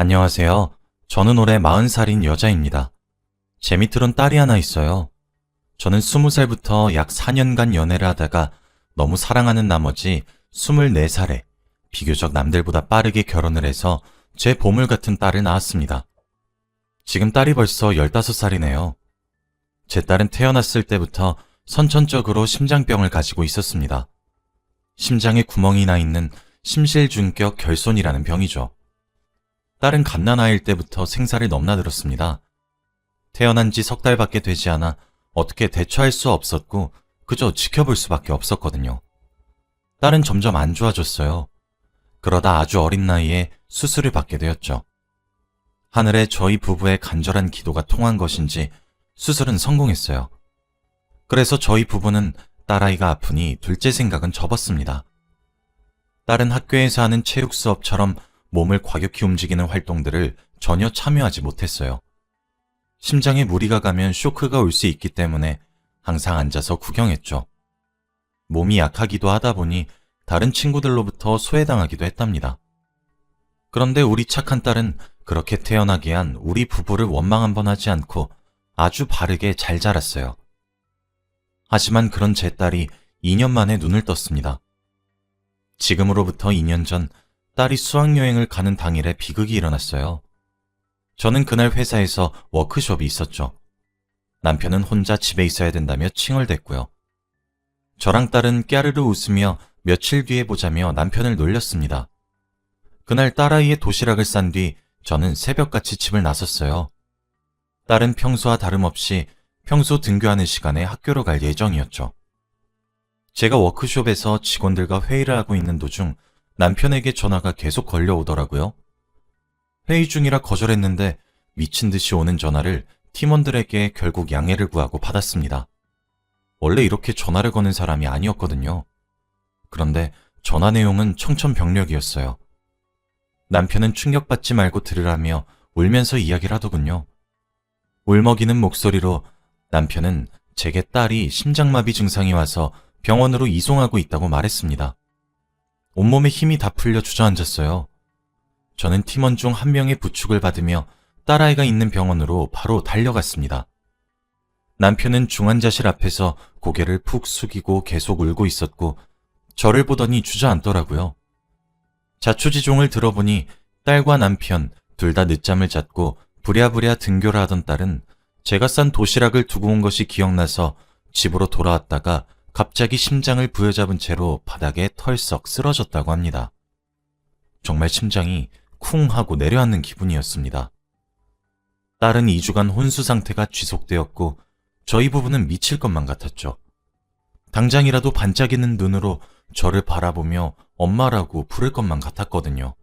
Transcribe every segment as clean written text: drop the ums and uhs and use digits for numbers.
안녕하세요. 저는 올해 40살인 여자입니다. 제 밑으론 딸이 하나 있어요. 저는 20살부터 약 4년간 연애를 하다가 너무 사랑하는 나머지 24살에 비교적 남들보다 빠르게 결혼을 해서 제 보물 같은 딸을 낳았습니다. 지금 딸이 벌써 15살이네요. 제 딸은 태어났을 때부터 선천적으로 심장병을 가지고 있었습니다. 심장에 구멍이 나 있는 심실중격 결손이라는 병이죠. 딸은 갓난아이일 때부터 생사를 넘나들었습니다. 태어난 지 석 달밖에 되지 않아 어떻게 대처할 수 없었고 그저 지켜볼 수밖에 없었거든요. 딸은 점점 안 좋아졌어요. 그러다 아주 어린 나이에 수술을 받게 되었죠. 하늘에 저희 부부의 간절한 기도가 통한 것인지 수술은 성공했어요. 그래서 저희 부부는 딸아이가 아프니 둘째 생각은 접었습니다. 딸은 학교에서 하는 체육 수업처럼 몸을 과격히 움직이는 활동들을 전혀 참여하지 못했어요. 심장에 무리가 가면 쇼크가 올 수 있기 때문에 항상 앉아서 구경했죠. 몸이 약하기도 하다 보니 다른 친구들로부터 소외당하기도 했답니다. 그런데 우리 착한 딸은 그렇게 태어나게 한 우리 부부를 원망 한 번 하지 않고 아주 바르게 잘 자랐어요. 하지만 그런 제 딸이 2년 만에 눈을 떴습니다. 지금으로부터 2년 전 딸이 수학여행을 가는 당일에 비극이 일어났어요. 저는 그날 회사에서 워크숍이 있었죠. 남편은 혼자 집에 있어야 된다며 칭얼댔고요. 저랑 딸은 깨르르 웃으며 며칠 뒤에 보자며 남편을 놀렸습니다. 그날 딸아이의 도시락을 싼 뒤 저는 새벽같이 집을 나섰어요. 딸은 평소와 다름없이 평소 등교하는 시간에 학교로 갈 예정이었죠. 제가 워크숍에서 직원들과 회의를 하고 있는 도중 남편에게 전화가 계속 걸려오더라고요. 회의 중이라 거절했는데 미친 듯이 오는 전화를 팀원들에게 결국 양해를 구하고 받았습니다. 원래 이렇게 전화를 거는 사람이 아니었거든요. 그런데 전화 내용은 청천벽력이었어요. 남편은 충격받지 말고 들으라며 울면서 이야기를 하더군요. 울먹이는 목소리로 남편은 제게 딸이 심장마비 증상이 와서 병원으로 이송하고 있다고 말했습니다. 온몸에 힘이 다 풀려 주저앉았어요. 저는 팀원 중 한 명의 부축을 받으며 딸아이가 있는 병원으로 바로 달려갔습니다. 남편은 중환자실 앞에서 고개를 푹 숙이고 계속 울고 있었고 저를 보더니 주저앉더라고요. 자초지종을 들어보니 딸과 남편 둘 다 늦잠을 잤고 부랴부랴 등교를 하던 딸은 제가 싼 도시락을 두고 온 것이 기억나서 집으로 돌아왔다가 갑자기 심장을 부여잡은 채로 바닥에 털썩 쓰러졌다고 합니다. 정말 심장이 쿵 하고 내려앉는 기분이었습니다. 딸은 2주간 혼수 상태가 지속되었고 저희 부부는 미칠 것만 같았죠. 당장이라도 반짝이는 눈으로 저를 바라보며 엄마라고 부를 것만 같았거든요.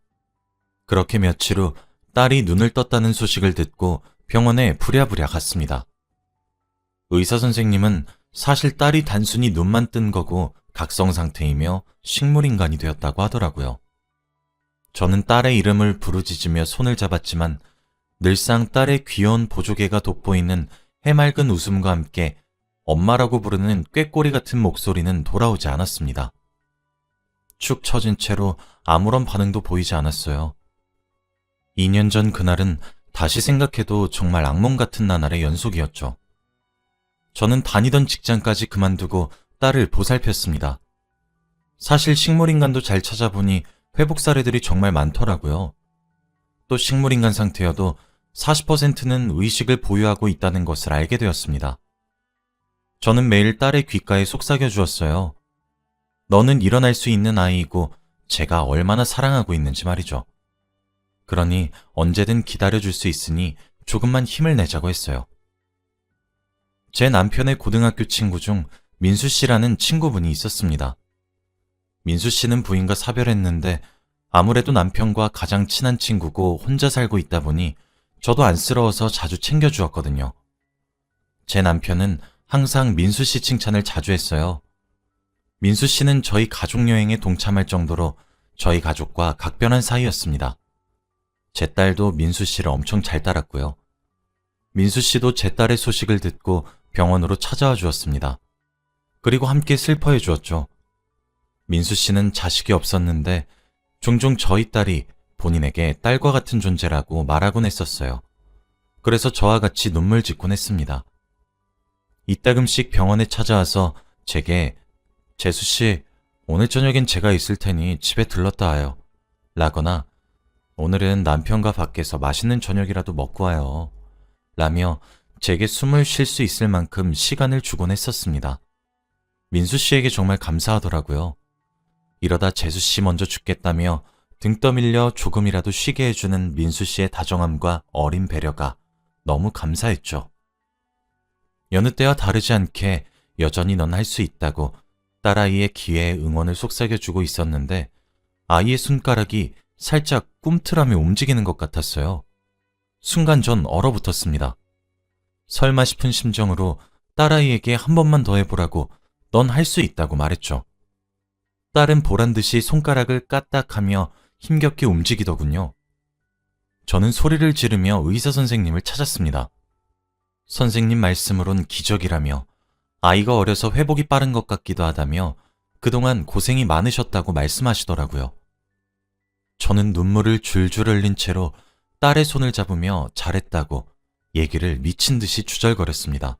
그렇게 며칠 후 딸이 눈을 떴다는 소식을 듣고 병원에 부랴부랴 갔습니다. 의사 선생님은 사실 딸이 단순히 눈만 뜬 거고 각성 상태이며 식물인간이 되었다고 하더라고요. 저는 딸의 이름을 부르짖으며 손을 잡았지만 늘상 딸의 귀여운 보조개가 돋보이는 해맑은 웃음과 함께 엄마라고 부르는 꾀꼬리 같은 목소리는 돌아오지 않았습니다. 축 처진 채로 아무런 반응도 보이지 않았어요. 2년 전 그날은 다시 생각해도 정말 악몽 같은 나날의 연속이었죠. 저는 다니던 직장까지 그만두고 딸을 보살폈습니다. 사실 식물인간도 잘 찾아보니 회복 사례들이 정말 많더라고요. 또 식물인간 상태여도 40%는 의식을 보유하고 있다는 것을 알게 되었습니다. 저는 매일 딸의 귓가에 속삭여 주었어요. 너는 일어날 수 있는 아이이고 제가 얼마나 사랑하고 있는지 말이죠. 그러니 언제든 기다려줄 수 있으니 조금만 힘을 내자고 했어요. 제 남편의 고등학교 친구 중 민수 씨라는 친구분이 있었습니다. 민수 씨는 부인과 사별했는데 아무래도 남편과 가장 친한 친구고 혼자 살고 있다 보니 저도 안쓰러워서 자주 챙겨주었거든요. 제 남편은 항상 민수 씨 칭찬을 자주 했어요. 민수 씨는 저희 가족여행에 동참할 정도로 저희 가족과 각별한 사이였습니다. 제 딸도 민수 씨를 엄청 잘 따랐고요. 민수 씨도 제 딸의 소식을 듣고 병원으로 찾아와 주었습니다. 그리고 함께 슬퍼해 주었죠. 민수 씨는 자식이 없었는데 종종 저희 딸이 본인에게 딸과 같은 존재라고 말하곤 했었어요. 그래서 저와 같이 눈물 짓곤 했습니다. 이따금씩 병원에 찾아와서 제게 재수씨, 오늘 저녁엔 제가 있을 테니 집에 들렀다 와요. 라거나 오늘은 남편과 밖에서 맛있는 저녁이라도 먹고 와요. 라며 제게 숨을 쉴 수 있을 만큼 시간을 주곤 했었습니다. 민수 씨에게 정말 감사하더라고요. 이러다 재수 씨 먼저 죽겠다며 등 떠밀려 조금이라도 쉬게 해주는 민수 씨의 다정함과 어린 배려가 너무 감사했죠. 여느 때와 다르지 않게 여전히 넌 할 수 있다고 딸아이의 기회에 응원을 속삭여주고 있었는데 아이의 손가락이 살짝 꿈틀하며 움직이는 것 같았어요. 순간 전 얼어붙었습니다. 설마 싶은 심정으로 딸아이에게 한 번만 더 해보라고 넌 할 수 있다고 말했죠. 딸은 보란듯이 손가락을 까딱하며 힘겹게 움직이더군요. 저는 소리를 지르며 의사 선생님을 찾았습니다. 선생님 말씀으론 기적이라며 아이가 어려서 회복이 빠른 것 같기도 하다며 그동안 고생이 많으셨다고 말씀하시더라고요. 저는 눈물을 줄줄 흘린 채로 딸의 손을 잡으며 잘했다고 얘기를 미친 듯이 주절거렸습니다.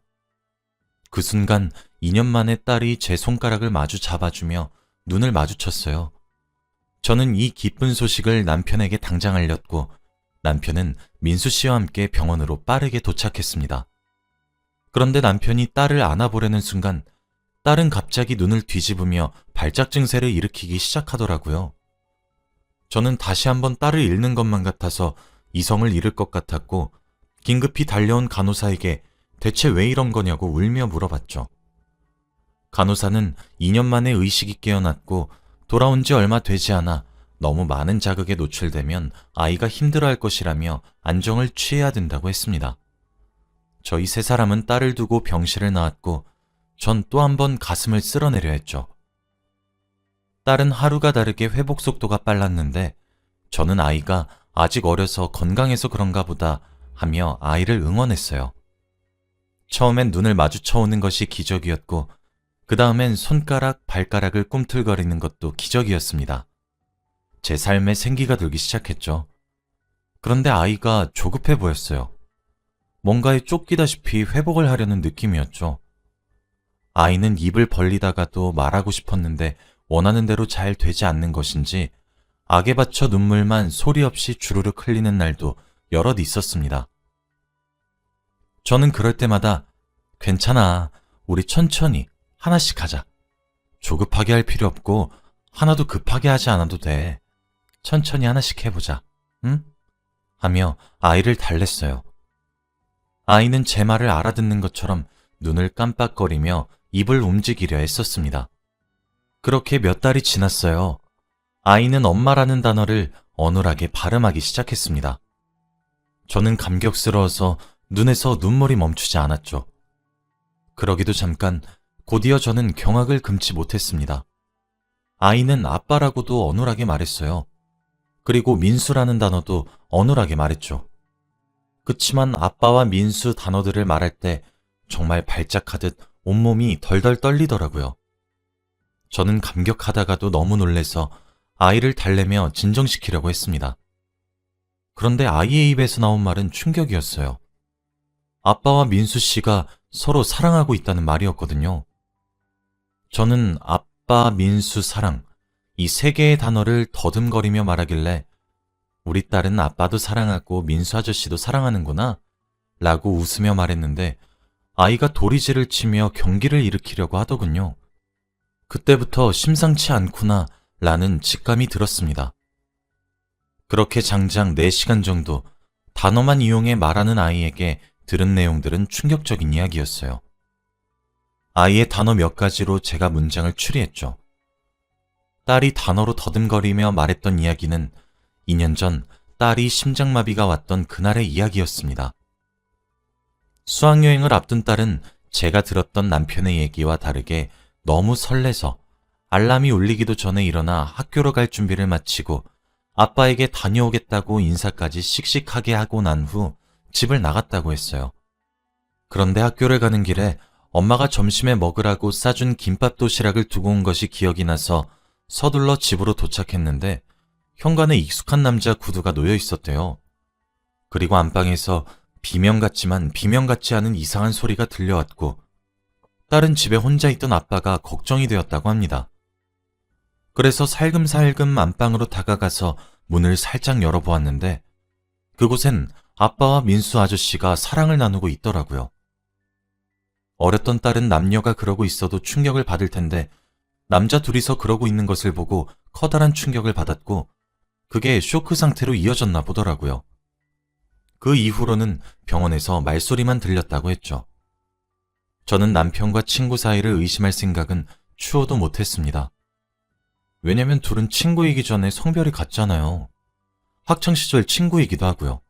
그 순간 2년 만에 딸이 제 손가락을 마주 잡아주며 눈을 마주쳤어요. 저는 이 기쁜 소식을 남편에게 당장 알렸고 남편은 민수 씨와 함께 병원으로 빠르게 도착했습니다. 그런데 남편이 딸을 안아보려는 순간 딸은 갑자기 눈을 뒤집으며 발작 증세를 일으키기 시작하더라고요. 저는 다시 한번 딸을 잃는 것만 같아서 이성을 잃을 것 같았고 긴급히 달려온 간호사에게 대체 왜 이런 거냐고 울며 물어봤죠. 간호사는 2년 만에 의식이 깨어났고 돌아온 지 얼마 되지 않아 너무 많은 자극에 노출되면 아이가 힘들어할 것이라며 안정을 취해야 된다고 했습니다. 저희 세 사람은 딸을 두고 병실을 나왔고 전 또 한 번 가슴을 쓸어내려 했죠. 딸은 하루가 다르게 회복 속도가 빨랐는데 저는 아이가 아직 어려서 건강해서 그런가 보다 하며 아이를 응원했어요. 처음엔 눈을 마주쳐오는 것이 기적이었고 그 다음엔 손가락, 발가락을 꿈틀거리는 것도 기적이었습니다. 제 삶에 생기가 돌기 시작했죠. 그런데 아이가 조급해 보였어요. 뭔가에 쫓기다시피 회복을 하려는 느낌이었죠. 아이는 입을 벌리다가도 말하고 싶었는데 원하는 대로 잘 되지 않는 것인지 악에 받쳐 눈물만 소리 없이 주르륵 흘리는 날도 여럿 있었습니다. 저는 그럴 때마다 괜찮아, 우리 천천히 하나씩 하자. 조급하게 할 필요 없고 하나도 급하게 하지 않아도 돼. 천천히 하나씩 해보자. 응? 하며 아이를 달랬어요. 아이는 제 말을 알아듣는 것처럼 눈을 깜빡거리며 입을 움직이려 했었습니다. 그렇게 몇 달이 지났어요. 아이는 엄마라는 단어를 어눌하게 발음하기 시작했습니다. 저는 감격스러워서 눈에서 눈물이 멈추지 않았죠. 그러기도 잠깐 곧이어 저는 경악을 금치 못했습니다. 아이는 아빠라고도 어눌하게 말했어요. 그리고 민수라는 단어도 어눌하게 말했죠. 그치만 아빠와 민수 단어들을 말할 때 정말 발작하듯 온몸이 덜덜 떨리더라고요. 저는 감격하다가도 너무 놀래서 아이를 달래며 진정시키려고 했습니다. 그런데 아이의 입에서 나온 말은 충격이었어요. 아빠와 민수 씨가 서로 사랑하고 있다는 말이었거든요. 저는 아빠, 민수, 사랑, 이 세 개의 단어를 더듬거리며 말하길래 우리 딸은 아빠도 사랑하고 민수 아저씨도 사랑하는구나 라고 웃으며 말했는데 아이가 도리지를 치며 경기를 일으키려고 하더군요. 그때부터 심상치 않구나 라는 직감이 들었습니다. 그렇게 장장 4시간 정도 단어만 이용해 말하는 아이에게 들은 내용들은 충격적인 이야기였어요. 아이의 단어 몇 가지로 제가 문장을 추리했죠. 딸이 단어로 더듬거리며 말했던 이야기는 2년 전 딸이 심장마비가 왔던 그날의 이야기였습니다. 수학여행을 앞둔 딸은 제가 들었던 남편의 얘기와 다르게 너무 설레서 알람이 울리기도 전에 일어나 학교로 갈 준비를 마치고 아빠에게 다녀오겠다고 인사까지 씩씩하게 하고 난 후 집을 나갔다고 했어요. 그런데 학교를 가는 길에 엄마가 점심에 먹으라고 싸준 김밥 도시락을 두고 온 것이 기억이 나서 서둘러 집으로 도착했는데 현관에 익숙한 남자 구두가 놓여 있었대요. 그리고 안방에서 비명 같지만 비명 같지 않은 이상한 소리가 들려왔고 딸은 집에 혼자 있던 아빠가 걱정이 되었다고 합니다. 그래서 살금살금 안방으로 다가가서 문을 살짝 열어보았는데 그곳엔 아빠와 민수 아저씨가 사랑을 나누고 있더라고요. 어렸던 딸은 남녀가 그러고 있어도 충격을 받을 텐데 남자 둘이서 그러고 있는 것을 보고 커다란 충격을 받았고 그게 쇼크 상태로 이어졌나 보더라고요. 그 이후로는 병원에서 말소리만 들렸다고 했죠. 저는 남편과 친구 사이를 의심할 생각은 추호도 못했습니다. 왜냐면 둘은 친구이기 전에 성별이 같잖아요. 학창시절 친구이기도 하고요.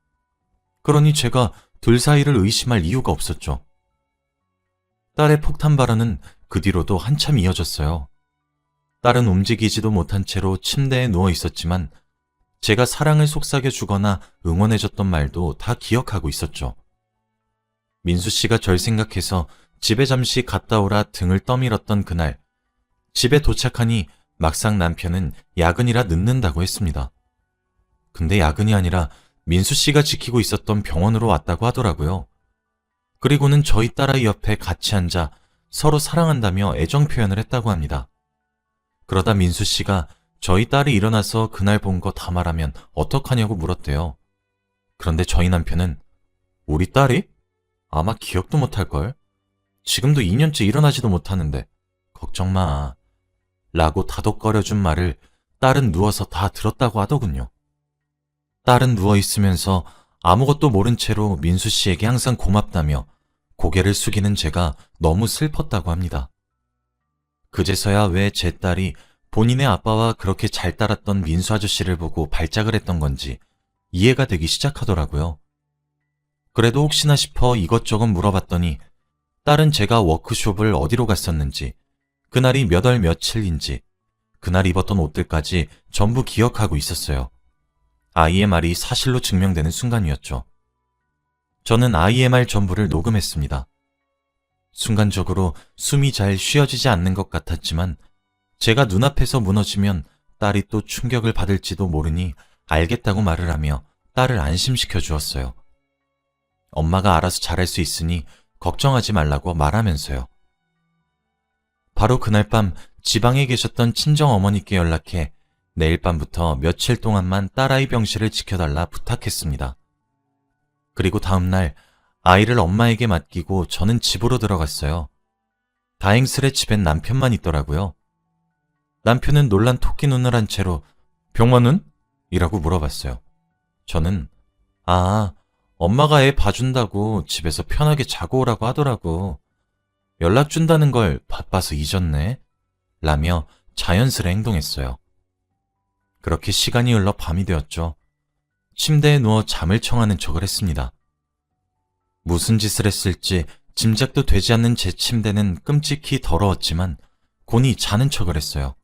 그러니 제가 둘 사이를 의심할 이유가 없었죠. 딸의 폭탄 발언은 그 뒤로도 한참 이어졌어요. 딸은 움직이지도 못한 채로 침대에 누워 있었지만 제가 사랑을 속삭여 주거나 응원해줬던 말도 다 기억하고 있었죠. 민수 씨가 절 생각해서 집에 잠시 갔다 오라 등을 떠밀었던 그날, 집에 도착하니 막상 남편은 야근이라 늦는다고 했습니다. 근데 야근이 아니라 민수 씨가 지키고 있었던 병원으로 왔다고 하더라고요. 그리고는 저희 딸아이 옆에 같이 앉아 서로 사랑한다며 애정 표현을 했다고 합니다. 그러다 민수 씨가 저희 딸이 일어나서 그날 본 거 다 말하면 어떡하냐고 물었대요. 그런데 저희 남편은 우리 딸이? 아마 기억도 못할걸? 지금도 2년째 일어나지도 못하는데 걱정 마. 라고 다독거려준 말을 딸은 누워서 다 들었다고 하더군요. 딸은 누워있으면서 아무것도 모른 채로 민수 씨에게 항상 고맙다며 고개를 숙이는 제가 너무 슬펐다고 합니다. 그제서야 왜 제 딸이 본인의 아빠와 그렇게 잘 따랐던 민수 아저씨를 보고 발작을 했던 건지 이해가 되기 시작하더라고요. 그래도 혹시나 싶어 이것저것 물어봤더니 딸은 제가 워크숍을 어디로 갔었는지, 그날이 몇 월 며칠인지, 그날 입었던 옷들까지 전부 기억하고 있었어요. 아이의 말이 사실로 증명되는 순간이었죠. 저는 아이의 말 전부를 녹음했습니다. 순간적으로 숨이 잘 쉬어지지 않는 것 같았지만 제가 눈앞에서 무너지면 딸이 또 충격을 받을지도 모르니 알겠다고 말을 하며 딸을 안심시켜 주었어요. 엄마가 알아서 잘할 수 있으니 걱정하지 말라고 말하면서요. 바로 그날 밤 지방에 계셨던 친정어머니께 연락해 내일 밤부터 며칠 동안만 딸아이 병실을 지켜달라 부탁했습니다. 그리고 다음날 아이를 엄마에게 맡기고 저는 집으로 들어갔어요. 다행스레 집엔 남편만 있더라고요. 남편은 놀란 토끼 눈을 한 채로 병원은? 이라고 물어봤어요. 저는 엄마가 애 봐준다고 집에서 편하게 자고 오라고 하더라고. 연락 준다는 걸 바빠서 잊었네. 라며 자연스레 행동했어요. 그렇게 시간이 흘러 밤이 되었죠. 침대에 누워 잠을 청하는 척을 했습니다. 무슨 짓을 했을지 짐작도 되지 않는 제 침대는 끔찍히 더러웠지만 곤히 자는 척을 했어요.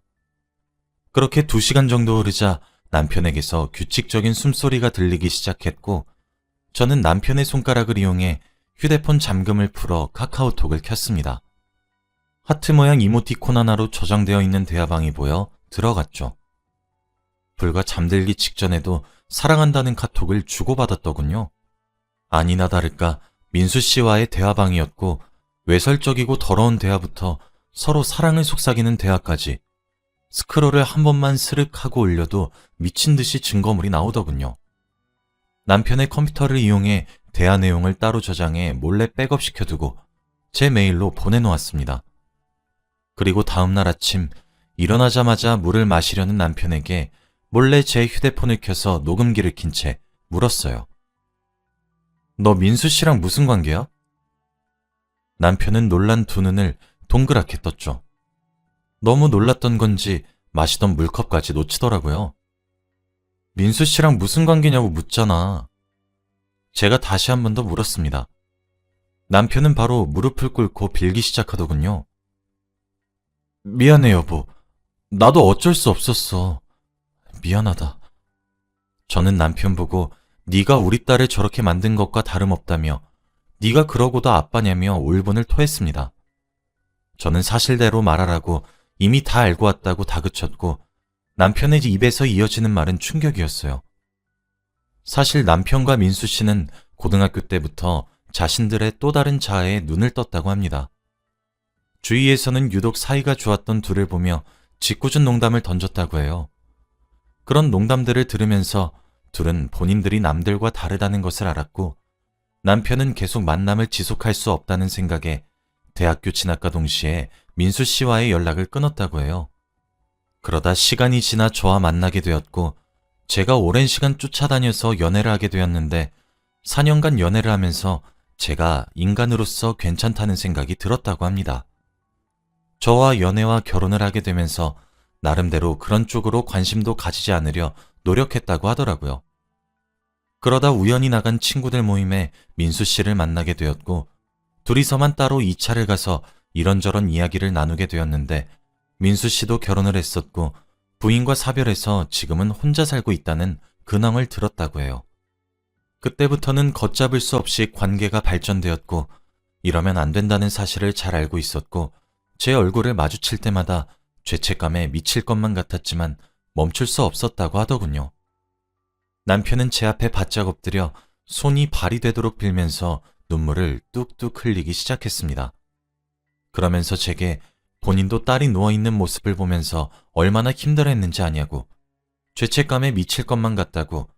그렇게 2시간 정도 흐르자 남편에게서 규칙적인 숨소리가 들리기 시작했고 저는 남편의 손가락을 이용해 휴대폰 잠금을 풀어 카카오톡을 켰습니다. 하트 모양 이모티콘 하나로 저장되어 있는 대화방이 보여 들어갔죠. 불과 잠들기 직전에도 사랑한다는 카톡을 주고받았더군요. 아니나 다를까 민수 씨와의 대화방이었고 외설적이고 더러운 대화부터 서로 사랑을 속삭이는 대화까지 스크롤을 한 번만 스륵 하고 올려도 미친 듯이 증거물이 나오더군요. 남편의 컴퓨터를 이용해 대화 내용을 따로 저장해 몰래 백업시켜두고 제 메일로 보내놓았습니다. 그리고 다음날 아침 일어나자마자 물을 마시려는 남편에게 몰래 제 휴대폰을 켜서 녹음기를 킨 채 물었어요. 너 민수 씨랑 무슨 관계야? 남편은 놀란 두 눈을 동그랗게 떴죠. 너무 놀랐던 건지 마시던 물컵까지 놓치더라고요. 민수 씨랑 무슨 관계냐고 묻잖아. 제가 다시 한 번 더 물었습니다. 남편은 바로 무릎을 꿇고 빌기 시작하더군요. 미안해 여보. 나도 어쩔 수 없었어. 미안하다. 저는 남편 보고 네가 우리 딸을 저렇게 만든 것과 다름없다며 네가 그러고도 아빠냐며 울분을 토했습니다. 저는 사실대로 말하라고 이미 다 알고 왔다고 다그쳤고 남편의 입에서 이어지는 말은 충격이었어요. 사실 남편과 민수 씨는 고등학교 때부터 자신들의 또 다른 자아에 눈을 떴다고 합니다. 주위에서는 유독 사이가 좋았던 둘을 보며 짓궂은 농담을 던졌다고 해요. 그런 농담들을 들으면서 둘은 본인들이 남들과 다르다는 것을 알았고 남편은 계속 만남을 지속할 수 없다는 생각에 대학교 진학과 동시에 민수 씨와의 연락을 끊었다고 해요. 그러다 시간이 지나 저와 만나게 되었고 제가 오랜 시간 쫓아다녀서 연애를 하게 되었는데 4년간 연애를 하면서 제가 인간으로서 괜찮다는 생각이 들었다고 합니다. 저와 연애와 결혼을 하게 되면서 나름대로 그런 쪽으로 관심도 가지지 않으려 노력했다고 하더라고요. 그러다 우연히 나간 친구들 모임에 민수 씨를 만나게 되었고 둘이서만 따로 2차를 가서 이런저런 이야기를 나누게 되었는데 민수 씨도 결혼을 했었고 부인과 사별해서 지금은 혼자 살고 있다는 근황을 들었다고 해요. 그때부터는 걷잡을 수 없이 관계가 발전되었고 이러면 안 된다는 사실을 잘 알고 있었고 제 얼굴을 마주칠 때마다 죄책감에 미칠 것만 같았지만 멈출 수 없었다고 하더군요. 남편은 제 앞에 바짝 엎드려 손이 발이 되도록 빌면서 눈물을 뚝뚝 흘리기 시작했습니다. 그러면서 제게 본인도 딸이 누워있는 모습을 보면서 얼마나 힘들어했는지 아냐고, 죄책감에 미칠 것만 같다고,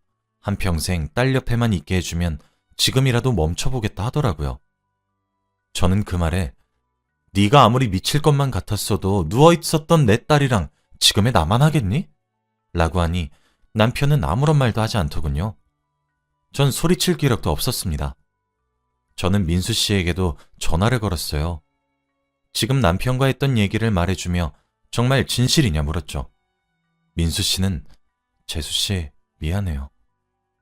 한평생 딸 옆에만 있게 해주면 지금이라도 멈춰보겠다 하더라고요. 저는 그 말에 네가 아무리 미칠 것만 같았어도 누워있었던 내 딸이랑 지금의 나만 하겠니? 라고 하니 남편은 아무런 말도 하지 않더군요. 전 소리칠 기력도 없었습니다. 저는 민수 씨에게도 전화를 걸었어요. 지금 남편과 했던 얘기를 말해주며 정말 진실이냐 물었죠. 민수 씨는 재수 씨 미안해요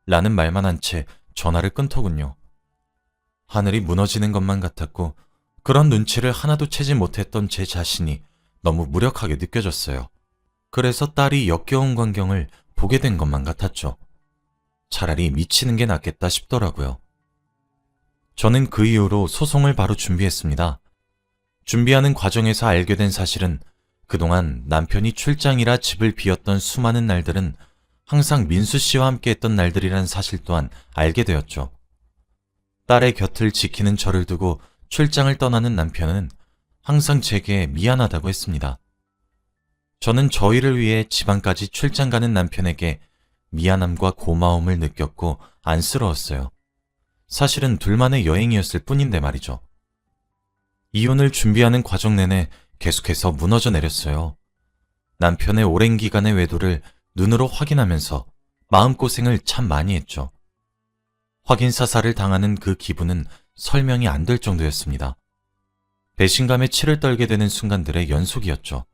라는 말만 한 채 전화를 끊더군요. 하늘이 무너지는 것만 같았고 그런 눈치를 하나도 채지 못했던 제 자신이 너무 무력하게 느껴졌어요. 그래서 딸이 역겨운 광경을 보게 된 것만 같았죠. 차라리 미치는 게 낫겠다 싶더라고요. 저는 그 이후로 소송을 바로 준비했습니다. 준비하는 과정에서 알게 된 사실은 그동안 남편이 출장이라 집을 비웠던 수많은 날들은 항상 민수 씨와 함께 했던 날들이란 사실 또한 알게 되었죠. 딸의 곁을 지키는 저를 두고 출장을 떠나는 남편은 항상 제게 미안하다고 했습니다. 저는 저희를 위해 지방까지 출장 가는 남편에게 미안함과 고마움을 느꼈고 안쓰러웠어요. 사실은 둘만의 여행이었을 뿐인데 말이죠. 이혼을 준비하는 과정 내내 계속해서 무너져 내렸어요. 남편의 오랜 기간의 외도를 눈으로 확인하면서 마음고생을 참 많이 했죠. 확인사살을 당하는 그 기분은 설명이 안 될 정도였습니다. 배신감에 치를 떨게 되는 순간들의 연속이었죠.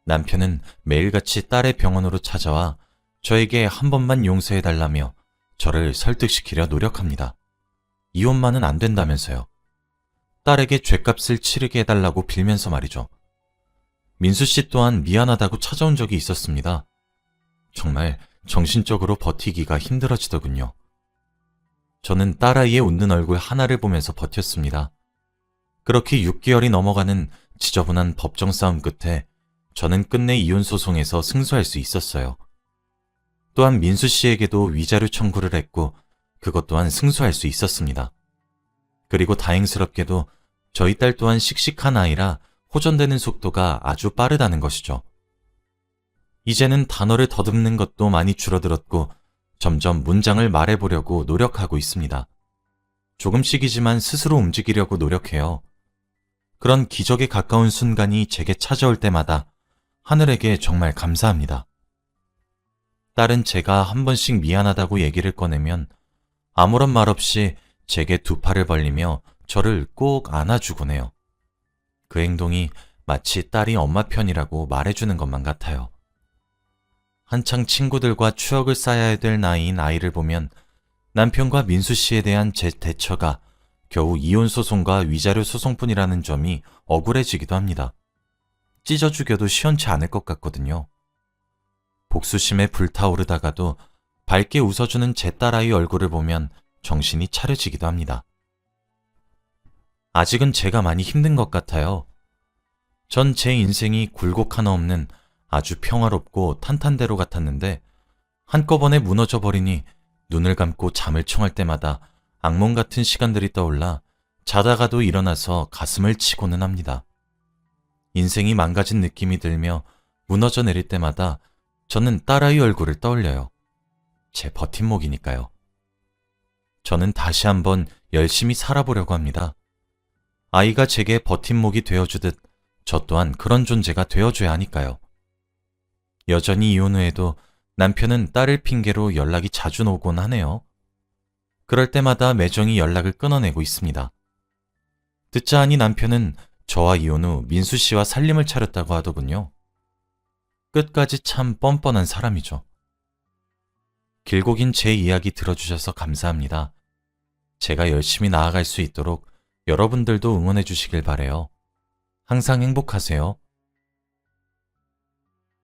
남편은 매일같이 딸의 병원으로 찾아와 저에게 한 번만 용서해달라며 저를 설득시키려 노력합니다. 이혼만은 안 된다면서요. 딸에게 죗값을 치르게 해달라고 빌면서 말이죠. 민수 씨 또한 미안하다고 찾아온 적이 있었습니다. 정말 정신적으로 버티기가 힘들어지더군요. 저는 딸아이의 웃는 얼굴 하나를 보면서 버텼습니다. 그렇게 6개월이 넘어가는 지저분한 법정 싸움 끝에 저는 끝내 이혼 소송에서 승소할 수 있었어요. 또한 민수 씨에게도 위자료 청구를 했고 그것 또한 승소할 수 있었습니다. 그리고 다행스럽게도 저희 딸 또한 씩씩한 아이라 호전되는 속도가 아주 빠르다는 것이죠. 이제는 단어를 더듬는 것도 많이 줄어들었고 점점 문장을 말해보려고 노력하고 있습니다. 조금씩이지만 스스로 움직이려고 노력해요. 그런 기적에 가까운 순간이 제게 찾아올 때마다 하늘에게 정말 감사합니다. 딸은 제가 한 번씩 미안하다고 얘기를 꺼내면 아무런 말 없이 제게 두 팔을 벌리며 저를 꼭 안아주곤 해요. 그 행동이 마치 딸이 엄마 편이라고 말해주는 것만 같아요. 한창 친구들과 추억을 쌓아야 될 나이인 아이를 보면 남편과 민수 씨에 대한 제 대처가 겨우 이혼 소송과 위자료 소송뿐이라는 점이 억울해지기도 합니다. 찢어 죽여도 시원치 않을 것 같거든요. 복수심에 불타오르다가도 밝게 웃어주는 제 딸아이 얼굴을 보면 정신이 차려지기도 합니다. 아직은 제가 많이 힘든 것 같아요. 전 제 인생이 굴곡 하나 없는 아주 평화롭고 탄탄대로 같았는데 한꺼번에 무너져 버리니 눈을 감고 잠을 청할 때마다 악몽 같은 시간들이 떠올라 자다가도 일어나서 가슴을 치고는 합니다. 인생이 망가진 느낌이 들며 무너져 내릴 때마다 저는 딸아이 얼굴을 떠올려요. 제 버팀목이니까요. 저는 다시 한번 열심히 살아보려고 합니다. 아이가 제게 버팀목이 되어주듯 저 또한 그런 존재가 되어줘야 하니까요. 여전히 이혼 후에도 남편은 딸을 핑계로 연락이 자주 오곤 하네요. 그럴 때마다 매정히 연락을 끊어내고 있습니다. 듣자 하니 남편은 저와 이혼 후 민수 씨와 살림을 차렸다고 하더군요. 끝까지 참 뻔뻔한 사람이죠. 길고 긴 제 이야기 들어주셔서 감사합니다. 제가 열심히 나아갈 수 있도록 여러분들도 응원해 주시길 바래요. 항상 행복하세요.